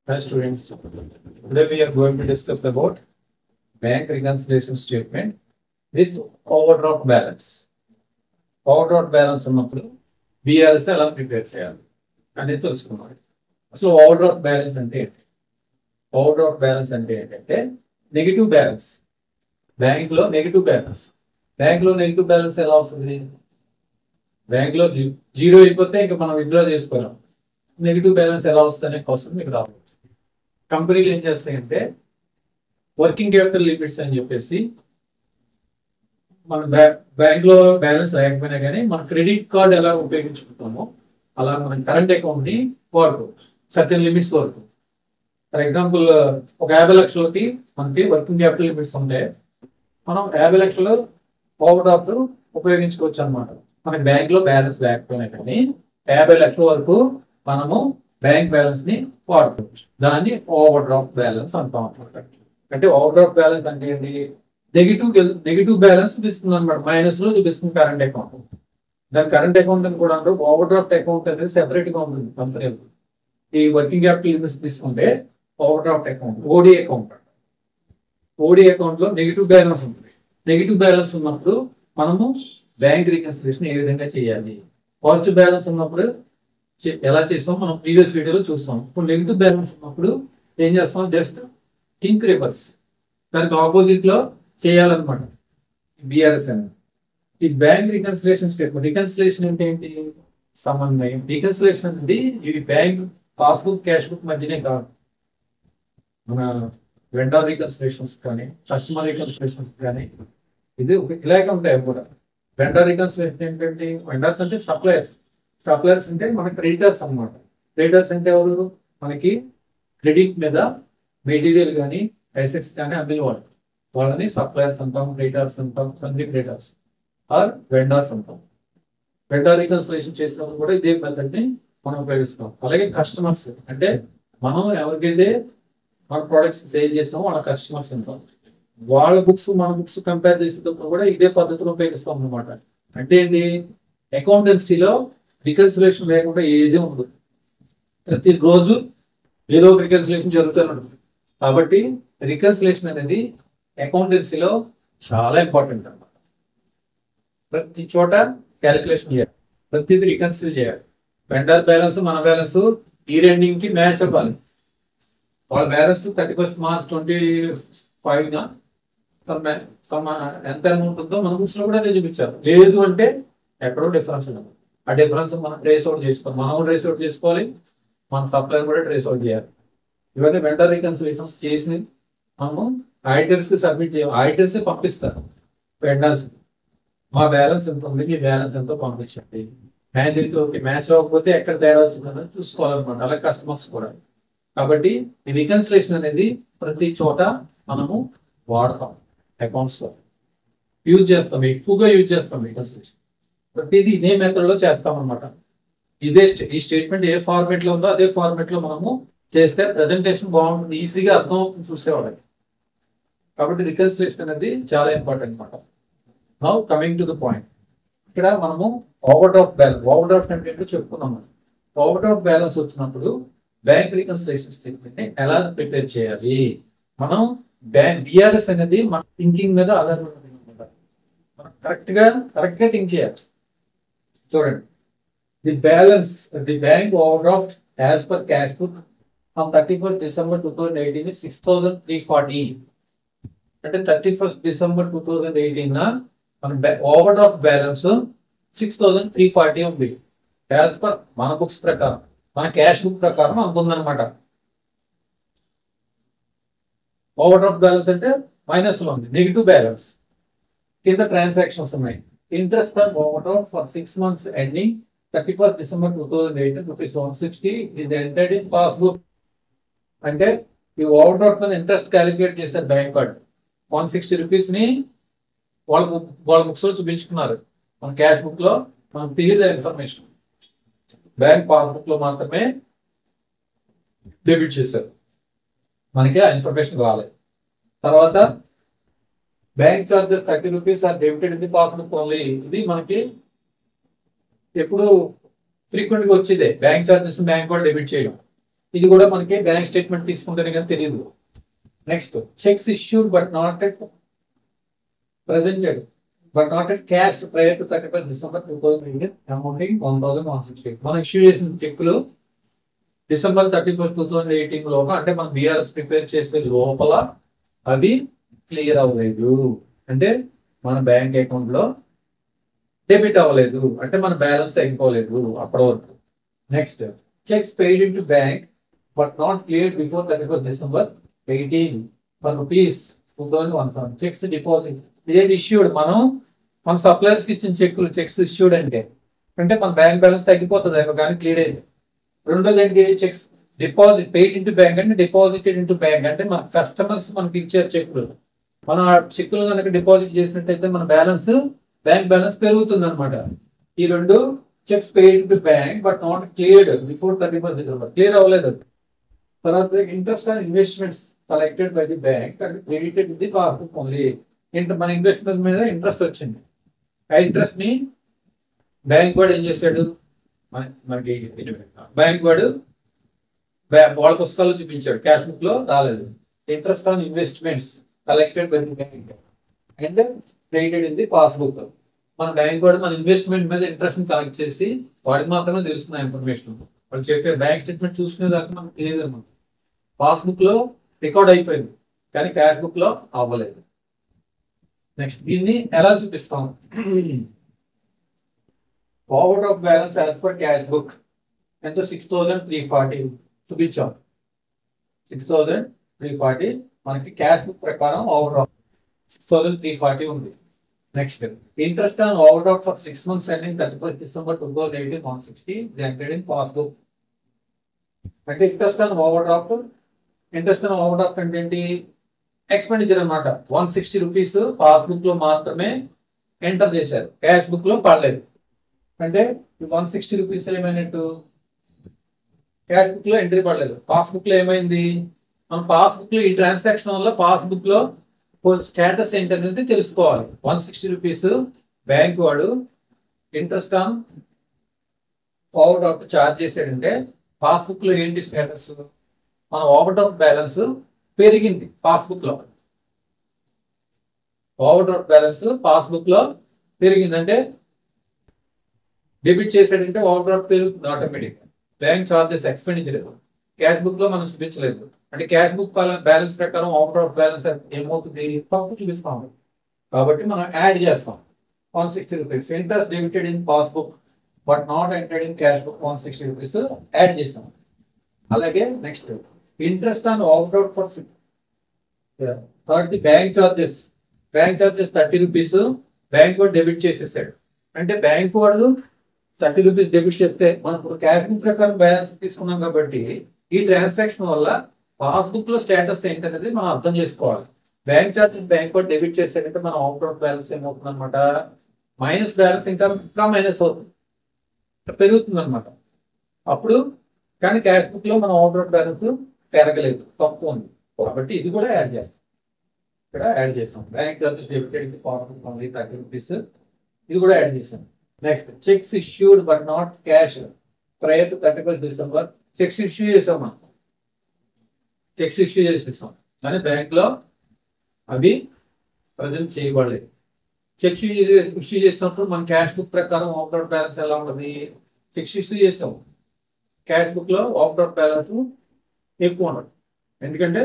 Hi students, today we are going to discuss about bank reconciliation statement with overdraft balance. Overdraft balance ఉన్నప్పుడు BRS ఎలా prepare చేయాలి అనేది తెలుసుకున్నాం. అసలు overdraft balance అంటే ఏంటి? ఓవర్డ్రాఫ్ట్ బ్యాలెన్స్ అంటే ఏంటంటే నెగిటివ్ బ్యాలెన్స్. బ్యాంక్లో నెగిటివ్ బ్యాలెన్స్. బ్యాంక్లో నెగిటివ్ బ్యాలెన్స్ ఎలా వస్తుంది? బ్యాంక్లో జీరో అయిపోతే ఇంకా మనం విత్డ్రా చేసుకోలేం. నెగిటివ్ బ్యాలెన్స్ ఎలా వస్తుందనే క్వశ్చన్ మీకు రావాలి. కంపెనీలు ఏం చేస్తాయంటే వర్కింగ్ క్యాపిటల్ లిమిట్స్ అని చెప్పేసి మన బ్యాంక్లో బ్యాలెన్స్ లేకపోయినా కానీ మన క్రెడిట్ కార్డ్ ఎలా ఉపయోగించుకుంటామో అలా మనం కరెంట్ అకౌంట్ని వాడుకోవచ్చు సర్టెన్ లిమిట్స్ వరకు. ఫర్ ఎగ్జాంపుల్ ఒక 50 లక్షలకి మనకి వర్కింగ్ క్యాపిటల్ లిమిట్స్ ఉంటే మనం 50 లక్షలు ఓవర్డ్రాఫ్ట్ ఉపయోగించుకోవచ్చు అనమాట. మనకి బ్యాంక్లో బ్యాలెన్స్ లేకపోయినా కానీ 50 లక్షల వరకు మనము బ్యాంక్ బ్యాలెన్స్ ని వాడుకోవచ్చు. దాన్ని ఓవర్డ్రాఫ్ట్ బ్యాలెన్స్ అంటాం అనమాట. అంటే ఓవర్డ్రాఫ్ట్ బ్యాలెన్స్ అంటే ఏంటి? నెగిటివ్ బ్యాలెన్స్ చూపిస్తుంది అనమాట. మైనస్ లో చూపిస్తుంది కరెంట్ అకౌంట్. దాని కరెంట్ అకౌంట్ అని కూడా అంటారు. ఓవర్డ్రాఫ్ట్ అకౌంట్ అనేది సెపరేట్ గా ఉంటుంది కంపెనీలో. ఈ వర్కింగ్ క్యాపిటల్ లిమిట్స్ తీసుకుంటే ఓవర్డ్రాఫ్ట్ అకౌంట్ ఓడి అకౌంట్. ఓడి అకౌంట్ లో నెగిటివ్ బ్యాలెన్స్ ఉంటుంది. నెగిటివ్ బ్యాలెన్స్ ఉన్నప్పుడు మనము బ్యాంక్ రికన్సిలియేషన్ ఏ విధంగా చేయాలి? పాజిటివ్ బ్యాలెన్స్ ఉన్నప్పుడు ఎలా చేస్తాం మనం ప్రీవియస్ వీడియోలో చూస్తాం. ఇప్పుడు నెగిటివ్ బ్యాలెన్స్ ఉన్నప్పుడు ఏం చేస్తాం? జస్ట్ థింక్ రివర్స్, దానికి ఆపోజిట్ లో చేయాలన్నమాట. బిఆర్ఎస్ అనేది ఈ బ్యాంక్ రికన్సిలియేషన్ స్టేట్మెంట్. రికన్సిలియేషన్ అంటే ఏంటి? సమన్వయం. రికన్సిలియేషన్ అనేది ఇది బ్యాంక్ పాస్బుక్ క్యాష్ బుక్ మధ్యనే కాదు, మన వెండర్ రికన్సిలియేషన్స్ కానీ కస్టమర్ రికన్సిలియేషన్స్ కానీ ఇది ఇలాగే ఉంటాయి కూడా. వెండర్ రికన్సిలియేషన్ ఏంటంటే వెండర్స్ అంటే సప్లయర్స్. సప్లయర్స్ అంటే మన క్రెడిటర్స్ అన్నమాట. క్రెడిటర్స్ అంటే ఎవరు? మనకి క్రెడిట్ మీద మెటీరియల్ కానీ అసెట్స్ కానీ అమ్మిన వాళ్ళు, వాళ్ళని సప్లయర్స్ అంటాం, క్రెడిటర్స్ అంటాం, సంధి క్రెడిటర్స్ ఆర్ వెండర్స్ అంటాం. వెండర్ రికన్సిలియేషన్ చేసినప్పుడు కూడా ఇదే మెథడ్ ని మనం ఉపయోగిస్తాం. అలాగే కస్టమర్స్ అంటే మనం ఎవరికైతే మన ప్రొడక్ట్స్ సేల్ చేస్తామో వాళ్ళ కస్టమర్స్ అంటాం. వాళ్ళ బుక్స్ మన బుక్స్ కంపేర్ చేసేటప్పుడు కూడా ఇదే పద్ధతిలో ఉపయోగిస్తాం అన్నమాట. అంటే ఏంటి? అకౌంటెన్సీలో రికన్సిలియేషన్ లేకుండా ఏది ఉండదు. ప్రతిరోజు ఏదో ఒక రికన్సిలియేషన్ జరుగుతూనే ఉంటుంది. కాబట్టి రికన్సిలియేషన్ అనేది అకౌంటెన్సీలో చాలా ఇంపార్టెంట్ అన్నమాట. ప్రతి చోట క్యాలిక్యులేషన్ చేయాలి, ప్రతిదీ రికన్సిల్ చేయాలి. వెండర్ బ్యాలెన్స్ మన బ్యాలెన్స్ ఈ రెండింగ్ కి మ్యాచ్ అవ్వాలి. వాళ్ళ బ్యాలెన్స్ 31 మార్చ్ 25 ఎంత అమౌంట్ ఉందో మన బుక్స్ లో కూడా అదే చూపించారు. లేదు అంటే ఎక్కడో డిఫరెన్స్ ఉంది. ఆ డిఫరెన్స్ మనం ట్రేస్ అవుట్ చేసుకోవాలి. మనం ట్రేస్ అవుట్ చేసుకోవాలి, మన సప్లైర్ కూడా ట్రేస్ అవుట్ చేయాలి. ఇవన్నీ వెండర్ రికన్సిలియేషన్స్ చేసి మనము ఆడిటర్స్ కి సబ్మిట్ చేయాలి. ఆడిటర్స్ పంపిస్తారు వెండర్స్, మా బ్యాలెన్స్ ఎంత ఉంది, మీ బ్యాలెన్స్ ఎంతో పంపించండి. మ్యాచ్ అయితే ఓకే, మ్యాచ్ అవ్వకపోతే ఎక్కడ తేడా వచ్చిందని చూసుకోవాలన్నమాట. అలాగే కస్టమర్స్ కూడా. కాబట్టి ఈ రికన్సిలియేషన్ అనేది ప్రతి చోట మనము వాడతాం, అకౌంట్స్ లో యూజ్ చేస్తాం, ఎక్కువగా యూజ్ చేస్తాం. రికన్సిలియేషన్ ప్రతిదీ ఇదే మెథడ్ లో చేస్తాం అనమాట. ఈ స్టేట్మెంట్ ఏ ఫార్మేట్ లో ఉందో అదే ఫార్మేట్ లో మనము చేస్తే ప్రెజెంటేషన్ బాగుంటుంది, ఈజీగా అర్థం అవుతుంది చూసేవాళ్ళకి. కాబట్టి రికన్సిలియేషన్ అనేది చాలా ఇంపార్టెంట్ అనమాట. Now coming to the point. ఇక్కడ మనము ఓవర్డ్రాఫ్ట్ అంటే ఏంటో చెప్పుకున్నాము. ఓవర్డ్రాఫ్ట్ బ్యాలెన్స్ వచ్చినప్పుడు బ్యాంక్ రికన్సిలియేషన్ స్టేట్మెంట్ ని ఎలా ప్రిపేర్ చేయాలి? మనం బిఆర్ఎస్ అనేది మన థింకింగ్ మీద ఆధారపడి అనమాట. మనం కరెక్ట్ గా థింక్ చేయాలి. చూడండి, the bank overdraft as per cash book on 31st December 2018 is 6,340. అంటే 31st December 2018 మన ఓవర్డ్రాఫ్ట్ బ్యాలెన్స్ 6,340 ఉంది. యాజ్ పర్ మన బుక్స్ ప్రకారం, మన క్యాష్ బుక్ ప్రకారం అంత ఉందన్నమాట. ఓవర్డ్రాఫ్ట్ బ్యాలెన్స్ అంటే మైనస్ లో ఉంది, నెగిటివ్ బ్యాలెన్స్. కింద ట్రాన్సాక్షన్స్ ఉన్నాయి. Interest on overdraft for 6 months ending 31st December 2018 ₹160 is entered in passbook. అంటే ఈ ఓవర్డ్రాఫ్ట్ మీద ఇంట్రెస్ట్ క్యాలిక్యులేట్ చేశారు బ్యాంక్ కార్డ్. 160 రూపీస్ ని వాళ్ళ బుక్స్ లో చూపించుకున్నారు. మన క్యాష్ బుక్ లో మనకు తెలియదు ఇన్ఫర్మేషన్. బ్యాంక్ పాస్బుక్ లో మాత్రమే డెబిట్ చేశారు, మనకి ఆ ఇన్ఫర్మేషన్ రాలేదు. తర్వాత bank charges 30 rupees or debited in the passbook only. ఇది మనకి ఎప్పుడు ఫ్రీక్వెంట్ గా వచ్చేదే, బ్యాంక్ చార్జెస్ బ్యాంక్ వాళ్ళు డెబిట్ చేయడం. ఇది కూడా మనకి బ్యాంక్ స్టేట్మెంట్ తీసుకుంటేనే కానీ తెలియదు. Next checks issued but not at presented but not at cash prior to 31 December 2018 amounting 1160. మనం ఇష్యూ చేసిన చెక్కులు December 31, 2018 లోగా, అంటే మనం బీఆర్ఎస్ ప్రిపేర్ చేసే లోపల అవి క్లియర్ అవ్వలేదు, అంటే మన బ్యాంక్ అకౌంట్ లో డెబిట్ అవ్వలేదు, అంటే మన బ్యాలెన్స్ తగ్గిపోలేదు అప్పటి వరకు. Next checks paid in to bank but not clear before 31 December 18 for rupees 2017. Checks deposit ఇదేంటి ఇష్యూడ్, మనం మన సప్లయర్స్ కి ఇచ్చిన చెక్కులు చెక్స్ ఇష్యూడ్ అంటే మన బ్యాంక్ బ్యాలెన్స్ తగ్గిపోతుంది కానీ క్లియర్ అయింది. రెండోది ఏంటి, checks deposit paid into bank అంటే డిపాజిటెడ్ ఇంటూ బ్యాంక్, అంటే మన కస్టమర్స్ మనకి ఇచ్చారు చెక్కులు, మనం ఆ చెక్కులు కనుక డిపాజిట్ చేసినట్టయితే మన బ్యాలెన్స్ బ్యాంక్ బ్యాలెన్స్ పెరుగుతుంది అనమాట. ఈ రెండు checks paid into bank but not cleared before 31 December, clear అవ్వలేదు. తర్వాత interest on investments collected by the bank and credited the passbook only. మన ఇన్వెస్ట్మెంట్ మీద ఇంట్రెస్ట్ వచ్చింది, ఆ ఇంట్రెస్ట్ ని బ్యాంక్ వాడు ఏం చేశాడు, మనకి బ్యాంక్ వాడు వాళ్ళ పుస్తకాల్లో చూపించాడు, క్యాష్ బుక్ లో రాలేదు. Interest on investments collected by the bank and credited in the passbook. మన బ్యాంక్ వాడు మన ఇన్వెస్ట్మెంట్ మీద ఇంట్రెస్ట్ ని కలెక్ట్ చేసి వాడికి మాత్రమే తెలుస్తున్న ఇన్ఫర్మేషన్, వాళ్ళు చెప్పే బ్యాంక్ స్టేట్మెంట్ చూసుకునే దాకా మనకు తెలియదు అనమాట. పాస్బుక్ లో రికార్డ్ అయిపోయింది కానీ క్యాష్ బుక్ లో అవ్వలేదు. నెక్స్ట్ దీన్ని ఎలా చూపిస్తాం, forward of balance as per cash book ఎంత 6340 చూపించాం. 6340 మనకి క్యాష్ బుక్ ప్రకారం ఓవర్ ఆఫ్ 6340 ఉంది. Next interest on over draft for 6 months ending 31 December 2018 160 entered in passbook. అంటే ఇంట్రెస్ట్ ఆన్ ఓవర్ డ్రాఫ్ట్ అంటే ఏంటి, ఎక్స్పెండిచర్ అనమాట. 160 రూపీస్ పాస్బుక్ లో మాత్రమే ఎంటర్ చేశారు, క్యాష్ బుక్ లో పడలేదు. అంటే 160 రూపీస్ ఏమైనట్టు, క్యాష్ బుక్ లో ఎంట్రీ పడలేదు, పాస్బుక్ లో ఏమైంది, మన పాస్బుక్ లో ఈ ట్రాన్సాక్షన్ వల్ల పాస్బుక్ లో స్టేటస్ ఏంటనేది తెలుసుకోవాలి. 160 రూపీస్ బ్యాంక్ వాడు interest on over draft charge చేశాడంటే పాస్బుక్ లో ఏంటి స్టేటస్, మన ఓవర్ డ్రాఫ్ట్ బ్యాలెన్స్ పెరిగింది పాస్బుక్ లో. ఓవర్ డ్రాఫ్ట్ బ్యాలెన్స్ పాస్బుక్ లో పెరిగిందంటే డెబిట్ చేసాడంటే ఓవర్ డ్రాఫ్ట్ పెరుగుతుంది automatic. Bank charges expenditure cash book లో మనం చూపించలేదు, అంటే క్యాష్ బుక్ బ్యాలెన్స్ ప్రకారం ఓవర్ డ్రాఫ్ట్ బ్యాలెన్స్ ఏమవుతుంది, తప్పు చూపిస్తాం. కాబట్టి మనం యాడ్ చేస్తాం 160 rupees. Interest debited in passbook but not entered in cash book 160 rupees add చేస్తాం. అలాగే next interest on over draft for bank charges 30 rupees bank వాడు డెబిట్ చేసేసాడు. అంటే బ్యాంక్ వాడు 30 రూపీస్ డెబిట్ చేస్తే మనం క్యాష్ బుక్ ప్రకారం బ్యాలెన్స్ తీసుకున్నాం కాబట్టి ఈ ట్రాన్సాక్షన్ వల్ల పాస్బుక్ లో స్టేటస్ ఏంటనేది మనం అర్థం చేసుకోవాలి. బ్యాంక్ చార్జెస్ బ్యాంక్ వాడు డెబిట్ చేసాడంటే మన ఓవర్ డ్రాఫ్ట్ బ్యాలెన్స్ ఏమవుతుంది అనమాట, మైనస్ బ్యాలెన్స్ ఇంకా మైనస్ అవుతుంది, పెరుగుతుంది అనమాట. అప్పుడు కానీ క్యాష్ బుక్ లో మన ఓవర్ డ్రాఫ్ట్ బ్యాలెన్స్ పెరగలేదు, తప్పు ఉంది. కాబట్టి ఇది కూడా యాడ్ చేస్తాం, ఇక్కడ యాడ్ చేస్తాం. Bank charges debited passbook only 30 rupees, ఇది కూడా యాడ్ చేస్తాం. Next checks issued but not cash prior to 31 December. Checks issue చేసామా, చెక్స్ ఇష్యూ చేసేసాం కానీ బ్యాంక్ లో అవి ప్రజెంట్ చేయబడలేదు. చెక్స్ ఇష్యూ చేసినప్పుడు మన క్యాష్ బుక్ ప్రకారం ఓవర్ డ్రాఫ్ట్ బ్యాలెన్స్ ఎలా ఉంటుంది, చెక్స్ ఇష్యూ చేసాం క్యాష్ బుక్ లో ఓవర్ డ్రాఫ్ట్ బ్యాలెన్స్ ఎక్కువ ఉండదు, ఎందుకంటే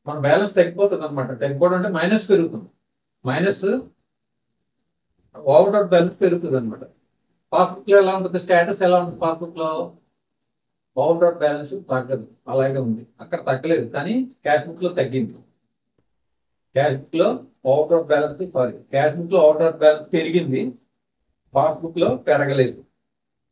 మన బ్యాలెన్స్ తగ్గిపోతుంది అనమాట. తగ్గిపోవడం అంటే మైనస్ పెరుగుతుంది, మైనస్ ఓవర్ డ్రాఫ్ట్ బ్యాలెన్స్ పెరుగుతుంది అనమాట. పాస్బుక్ లో ఎలా ఉంటుంది, స్టేటస్ ఎలా ఉంటుంది, పాస్బుక్ లో ఓవర్ డ్రాఫ్ట్ బ్యాలెన్స్ తగ్గదు, అలాగే ఉంది. అక్కడ తగ్గలేదు కానీ క్యాష్ బుక్ లో తగ్గింది. క్యాష్ బుక్ లో over draft balance cash book లో ఓవర్ డ్రాఫ్ట్ బ్యాలెన్స్ పెరిగింది, పాస్బుక్ లో పెరగలేదు.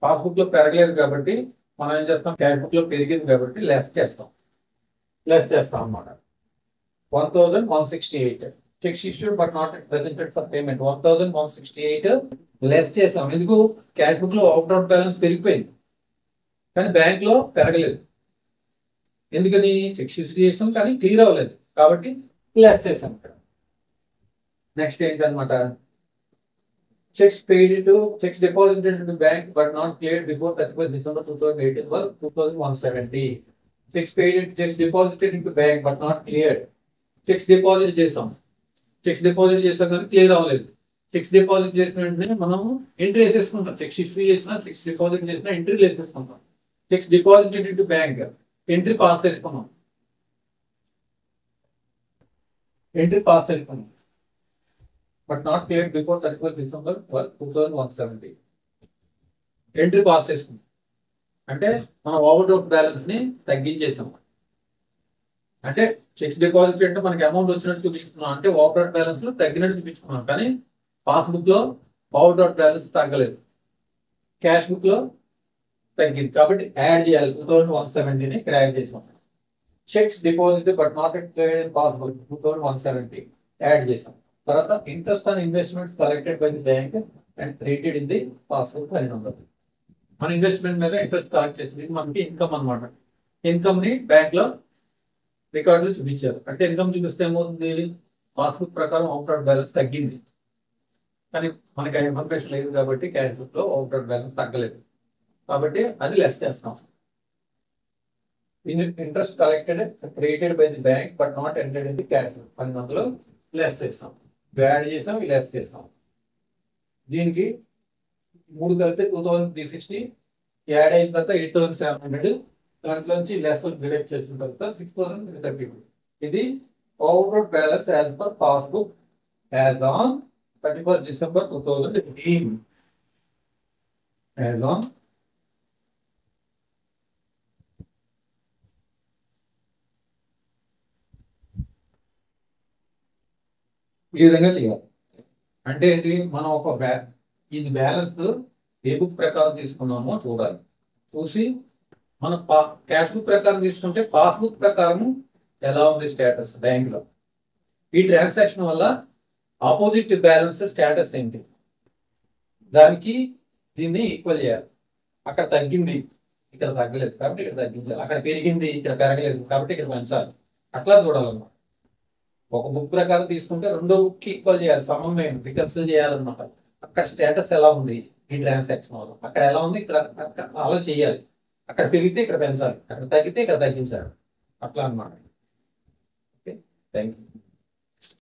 పాస్బుక్ లో పెరగలేదు కాబట్టి మనం ఏం చేస్తాం, క్యాష్ బుక్ లో పెరిగింది కాబట్టి లెస్ చేస్తాం అన్నమాట. 1168 checks issued but not presented for payment 1168 less చేసాం. ఎందుకు, క్యాష్ బుక్ లో ఓవర్ డ్రాఫ్ట్ బ్యాలెన్స్ పెరిగిపోయింది కానీ బ్యాంక్ లో పెరగలేదు. ఎందుకని, చెక్స్ ఇష్యూ చేసాం కానీ క్లియర్ అవ్వలేదు కాబట్టి లెస్ చేసాం. ఇక్కడ next ఏంటనమాట, Checks deposited into the bank but not cleared before 31st December 2018 was 2170. Checks deposited into bank but not cleared. Checks deposit చేసాం కానీ క్లియర్ అవ్వలేదు. చెక్స్ డిపాజిట్ చేసిన వెంటనే మనం ఎంట్రీ వేసేసుకుంటాం. చెక్స్ ఇష్యూ చేసినా చెక్స్ డిపాజిట్ చేసినా ఎంట్రీలు వేసేసుకుంటాం. Cheques deposited into bank entry pass చేసుకున్నాం. But not cleared before 31st December 2170. Entry pass చేసుకున్నాం అంటే మనం ఓవర్ డ్రాఫ్ట్ బ్యాలెన్స్ ని తగ్గించేసాం. అంటే చెక్స్ డిపాజిట్ అంటే మనకి అమౌంట్ వచ్చినట్టు చూపిస్తున్నాం, అంటే ఓవర్ డ్రాఫ్ట్ బ్యాలెన్స్ లో తగ్గినట్టు చూపించుకున్నాం. కానీ పాస్బుక్ లో ఓవర్ డ్రాఫ్ట్ బ్యాలెన్స్ తగ్గలేదు, క్యాష్ బుక్ లో తగ్గింది. కాబట్టి యాడ్ చేయాలి. 2170ని ఇక్కడ యాడ్ చేసాం. Checks deposit but not passbook 2170 add చేసాం. తర్వాత interest on investments collected by the bank and treated in the passbook అని ఉంటుంది. మన ఇన్వెస్ట్మెంట్ మీద ఇంట్రెస్ట్ కలెక్ట్ చేసింది మనకి ఇన్కమ్ అనమాట. ఇన్కమ్ ని బ్యాంక్ లో రికార్డులు చూపించారు. అంటే ఇన్కమ్ చూపిస్తే ఏమవుతుంది, పాస్బుక్ ప్రకారం అవుట్ బ్యాలెన్స్ తగ్గింది, కానీ మనకి ఇన్ఫర్మేషన్ లేదు కాబట్టి క్యాష్ బుక్ లో అవుట్ బ్యాలెన్స్ తగ్గలేదు. కాబట్టి అది లెస్ చేస్తాం. Interest collected created by the bank but not entered in the cash book 1200 less చేస్తాం. యాడ్ చేసాం, లెస్ చేసాం. దీనికి 3 కలిపితే 2360 యాడ్ అయిన తర్వాత 8700, దాంట్లో నుంచి లెస్ డిడక్ట్ చేసిన తర్వాత 6332. ఇది over balance as per passbook as on 31st December 2018. As on ఈ విధంగా చేయాలి. అంటే ఏంటి, మనం ఒక ఇది బ్యాలెన్స్ ఏ బుక్ ప్రకారం తీసుకున్నామో చూడాలి. చూసి మన క్యాష్ బుక్ ప్రకారం తీసుకుంటే పాస్బుక్ ప్రకారం ఎలా ఉంది స్టేటస్ బ్యాంక్ లో, ఈ ట్రాన్సాక్షన్ వల్ల ఆపోజిట్ బ్యాలెన్స్ స్టేటస్ ఏంటి, దానికి దీన్ని ఈక్వల్ చేయాలి. అక్కడ తగ్గింది, ఇక్కడ తగ్గలేదు కాబట్టి ఇక్కడ తగ్గించాలి. అక్కడ పెరిగింది, ఇక్కడ పెరగలేదు కాబట్టి ఇక్కడ పెంచాలి. అట్లా చూడాలన్నమాట. ఒక బుక్ ప్రకారం తీసుకుంటే రెండో బుక్ కి ఈక్వల్ చేయాలి, సమన్వయం రికన్సిల్ చేయాలన్నమాట. అక్కడ స్టేటస్ ఎలా ఉంది ఈ ట్రాన్సాక్షన్ వల్ల, అక్కడ ఎలా ఉంది ఇక్కడ అలా చేయాలి. అక్కడ పెరిగితే ఇక్కడ పెంచాలి, అక్కడ తగ్గితే ఇక్కడ తగ్గించాలి. అట్లా అన్నమాట. Okay, thank you.